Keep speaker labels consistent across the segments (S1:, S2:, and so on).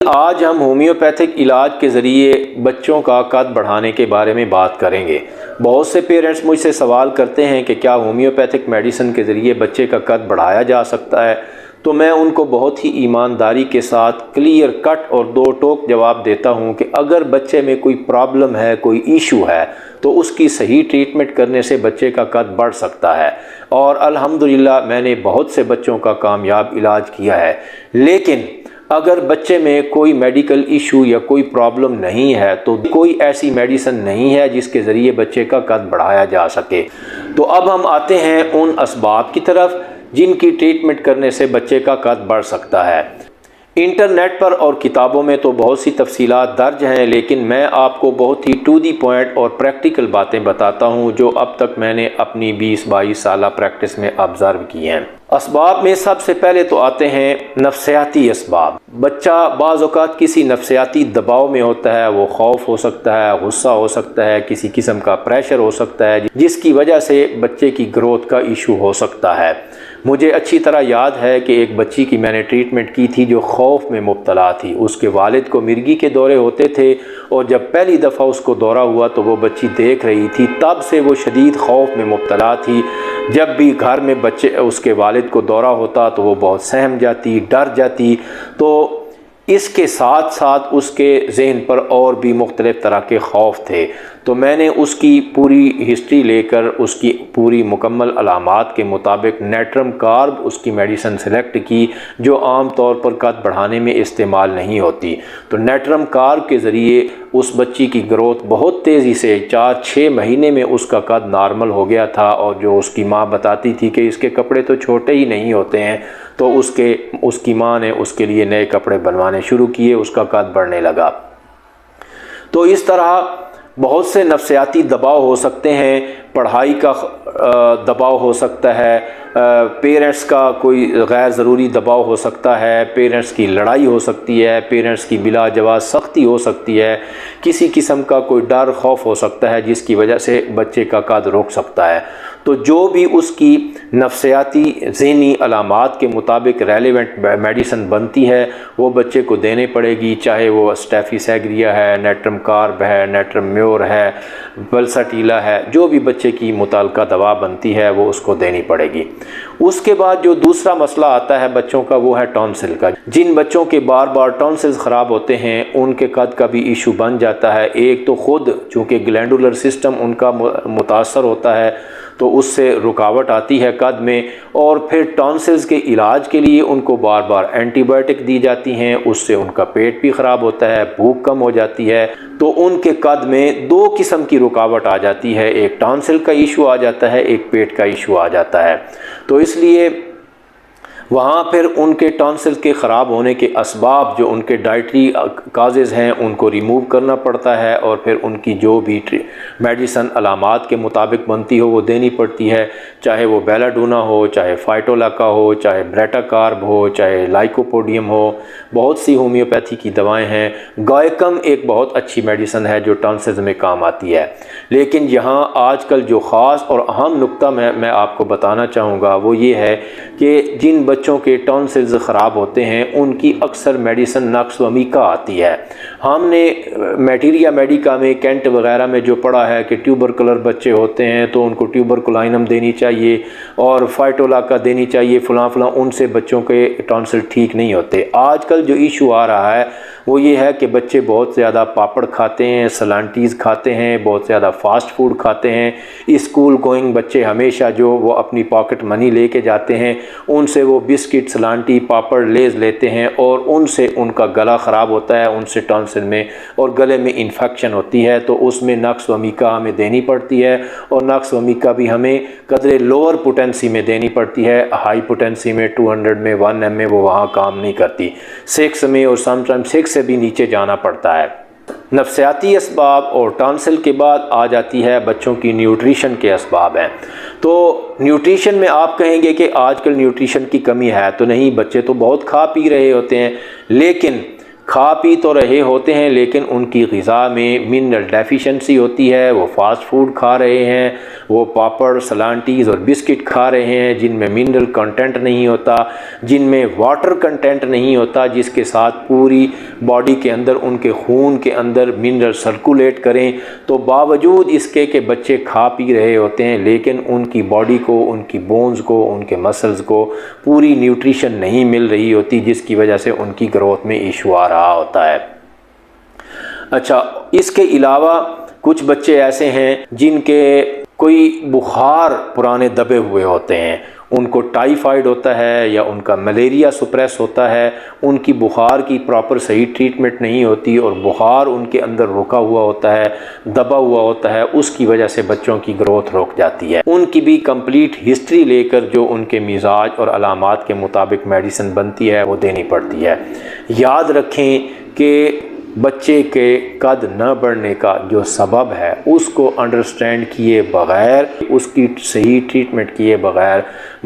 S1: آج ہم ہومیوپیتھک علاج کے ذریعے بچوں کا قد بڑھانے کے بارے میں بات کریں گے۔ بہت سے پیرنٹس مجھ سے سوال کرتے ہیں کہ کیا ہومیوپیتھک میڈیسن کے ذریعے بچے کا قد بڑھایا جا سکتا ہے؟ تو میں ان کو بہت ہی ایمانداری کے ساتھ کلیئر کٹ اور دو ٹوک جواب دیتا ہوں کہ اگر بچے میں کوئی پرابلم ہے، کوئی ایشو ہے، تو اس کی صحیح ٹریٹمنٹ کرنے سے بچے کا قد بڑھ سکتا ہے، اور الحمدللہ میں نے بہت سے بچوں کا کامیاب علاج کیا ہے۔ لیکن اگر بچے میں کوئی میڈیکل ایشو یا کوئی پرابلم نہیں ہے تو کوئی ایسی میڈیسن نہیں ہے جس کے ذریعے بچے کا قد بڑھایا جا سکے۔ تو اب ہم آتے ہیں ان اسباب کی طرف جن کی ٹریٹمنٹ کرنے سے بچے کا قد بڑھ سکتا ہے۔ انٹرنیٹ پر اور کتابوں میں تو بہت سی تفصیلات درج ہیں، لیکن میں آپ کو بہت ہی ٹو دی پوائنٹ اور پریکٹیکل باتیں بتاتا ہوں جو اب تک میں نے اپنی 20-22 سالہ پریکٹس میں آبزرو کی ہیں۔ اسباب میں سب سے پہلے تو آتے ہیں نفسیاتی اسباب۔ بچہ بعض اوقات کسی نفسیاتی دباؤ میں ہوتا ہے، وہ خوف ہو سکتا ہے، غصہ ہو سکتا ہے، کسی قسم کا پریشر ہو سکتا ہے جس کی وجہ سے بچے کی گروتھ کا ایشو ہو سکتا ہے۔ مجھے اچھی طرح یاد ہے کہ ایک بچی کی میں نے ٹریٹمنٹ کی تھی جو خوف میں مبتلا تھی۔ اس کے والد کو مرگی کے دورے ہوتے تھے، اور جب پہلی دفعہ اس کو دورہ ہوا تو وہ بچی دیکھ رہی تھی، تب سے وہ شدید خوف میں مبتلا تھی۔ جب بھی گھر میں اس کے والد کو دورہ ہوتا تو وہ بہت سہم جاتی، ڈر جاتی۔ تو اس کے ساتھ ساتھ اس کے ذہن پر اور بھی مختلف طرح کے خوف تھے۔ تو میں نے اس کی پوری ہسٹری لے کر اس کی پوری مکمل علامات کے مطابق نیٹرم کارب اس کی میڈیسن سلیکٹ کی، جو عام طور پر قد بڑھانے میں استعمال نہیں ہوتی۔ تو نیٹرم کارب کے ذریعے اس بچی کی گروتھ بہت تیزی سے 4-6 مہینے میں اس کا قد نارمل ہو گیا تھا، اور جو اس کی ماں بتاتی تھی کہ اس کے کپڑے تو چھوٹے ہی نہیں ہوتے ہیں، تو اس کی ماں نے اس کے لیے نئے کپڑے بنوانے شروع کیے، اس کا قد بڑھنے لگا۔ تو اس طرح بہت سے نفسیاتی دباؤ ہو سکتے ہیں، پڑھائی کا دباؤ ہو سکتا ہے، پیرنٹس کا کوئی غیر ضروری دباؤ ہو سکتا ہے، پیرنٹس کی لڑائی ہو سکتی ہے، پیرنٹس کی بلا جواز سختی ہو سکتی ہے، کسی قسم کا کوئی ڈر خوف ہو سکتا ہے جس کی وجہ سے بچے کا قد رک سکتا ہے۔ تو جو بھی اس کی نفسیاتی ذہنی علامات کے مطابق ریلیونٹ میڈیسن بنتی ہے وہ بچے کو دینے پڑے گی، چاہے وہ اسٹیفی سیگریا ہے، نیٹرم کارب ہے، نیٹرم میور ہے، پلساٹیلا ہے، جو بھی بچے کی متعلقہ دوا بنتی ہے وہ اس کو دینی پڑے گی۔ اس کے بعد جو دوسرا مسئلہ آتا ہے بچوں کا وہ ہے ٹونسل کا۔ جن بچوں کے بار بار ٹونسلز خراب ہوتے ہیں ان کے قد کا بھی ایشو بن جاتا ہے۔ ایک تو خود چونکہ گلینڈولر سسٹم ان کا متاثر ہوتا ہے تو اس سے رکاوٹ آتی ہے قد میں، اور پھر ٹونسلز کے علاج کے لیے ان کو بار بار اینٹی بائیوٹک دی جاتی ہیں، اس سے ان کا پیٹ بھی خراب ہوتا ہے، بھوک کم ہو جاتی ہے، تو ان کے قد میں دو قسم کی رکاوٹ آ جاتی ہے، ایک ٹونسل کا ایشو آ جاتا ہے، ایک پیٹ کا ایشو آ جاتا ہے۔ تو اس لیے وہاں پھر ان کے ٹونسل کے خراب ہونے کے اسباب جو ان کے ڈائٹری کازز ہیں ان کو ریموو کرنا پڑتا ہے، اور پھر ان کی جو بھی میڈیسن علامات کے مطابق بنتی ہو وہ دینی پڑتی ہے، چاہے وہ بیلاڈونا ہو، چاہے فائٹولاکا ہو، چاہے بریٹا کارب ہو، چاہے لائکوپوڈیم ہو۔ بہت سی ہومیوپیتھی کی دوائیں ہیں، گائکم ایک بہت اچھی میڈیسن ہے جو ٹونسلز میں کام آتی ہے۔ لیکن یہاں آج کل جو خاص اور اہم نقطہ میں آپ کو بتانا چاہوں گا وہ یہ ہے کہ جن بچوں کے ٹونسلز خراب ہوتے ہیں ان کی اکثر میڈیسن نقص و میکا آتی ہے۔ ہم نے میٹیریا میڈیکا میں کینٹ وغیرہ میں جو پڑھا ہے کہ ٹیوبرکلر بچے ہوتے ہیں تو ان کو ٹیوبرکلائنم دینی چاہیے اور فائٹولاکا دینی چاہیے، فلاں فلاں، ان سے بچوں کے ٹونسل ٹھیک نہیں ہوتے۔ آج کل جو ایشو آ رہا ہے وہ یہ ہے کہ بچے بہت زیادہ پاپڑ کھاتے ہیں، سلانٹیز کھاتے ہیں، بہت زیادہ فاسٹ فوڈ کھاتے ہیں۔ اسکول گوئنگ بچے ہمیشہ جو وہ اپنی پاکٹ منی لے کے جاتے ہیں ان سے وہ بسکٹ، سلانٹی، پاپڑ، لیز لیتے ہیں، اور ان سے ان کا گلا خراب ہوتا ہے، ان سے ٹونسل میں اور گلے میں انفیکشن ہوتی ہے۔ تو اس میں نقص و میکا ہمیں دینی پڑتی ہے، اور نقص و میکا بھی ہمیں قدرے لوور پوٹینسی میں دینی پڑتی ہے۔ ہائی پوٹینسی میں 200 میں 1 ایم میں وہ وہاں کام نہیں کرتی، 6 میں اور سم ٹائم 6 سے بھی نیچے جانا پڑتا ہے۔ نفسیاتی اسباب اور ٹونسل کے بعد آ جاتی ہے بچوں کی نیوٹریشن کے اسباب ہیں۔ تو نیوٹریشن میں آپ کہیں گے کہ آج کل نیوٹریشن کی کمی ہے تو نہیں، بچے تو بہت کھا پی رہے ہوتے ہیں، لیکن کھا پی تو رہے ہوتے ہیں لیکن ان کی غذا میں منرل ڈیفیشنسی ہوتی ہے، وہ فاسٹ فوڈ کھا رہے ہیں، وہ پاپڑ، سلانٹیز اور بسکٹ کھا رہے ہیں جن میں منرل کنٹینٹ نہیں ہوتا، جن میں واٹر کنٹینٹ نہیں ہوتا، جس کے ساتھ پوری باڈی کے اندر ان کے خون کے اندر منرل سرکولیٹ کریں۔ تو باوجود اس کے کہ بچے کھا پی رہے ہوتے ہیں لیکن ان کی باڈی کو، ان کی بونز کو، ان کے مسلز کو پوری نیوٹریشن نہیں مل رہی ہوتی، جس کی وجہ سے ان کی گروتھ میں ایشو آ رہا ہوتا ہے۔ اچھا، اس کے علاوہ کچھ بچے ایسے ہیں جن کے کوئی بخار پرانے دبے ہوئے ہوتے ہیں، ان کو ٹائیفائڈ ہوتا ہے یا ان کا ملیریا سپریس ہوتا ہے، ان کی بخار کی پراپر صحیح ٹریٹمنٹ نہیں ہوتی اور بخار ان کے اندر رکا ہوا ہوتا ہے، دبا ہوا ہوتا ہے، اس کی وجہ سے بچوں کی گروتھ رک جاتی ہے۔ ان کی بھی کمپلیٹ ہسٹری لے کر جو ان کے مزاج اور علامات کے مطابق میڈیسن بنتی ہے وہ دینی پڑتی ہے۔ یاد رکھیں کہ بچے کے قد نہ بڑھنے کا جو سبب ہے اس کو انڈرسٹینڈ کیے بغیر، اس کی صحیح ٹریٹمنٹ کیے بغیر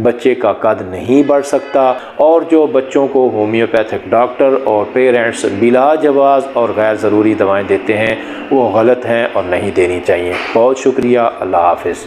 S1: بچے کا قد نہیں بڑھ سکتا، اور جو بچوں کو ہومیوپیتھک ڈاکٹر اور پیرنٹس بلا جواز اور غیر ضروری دوائیں دیتے ہیں وہ غلط ہیں اور نہیں دینی چاہیے۔ بہت شکریہ، اللہ حافظ۔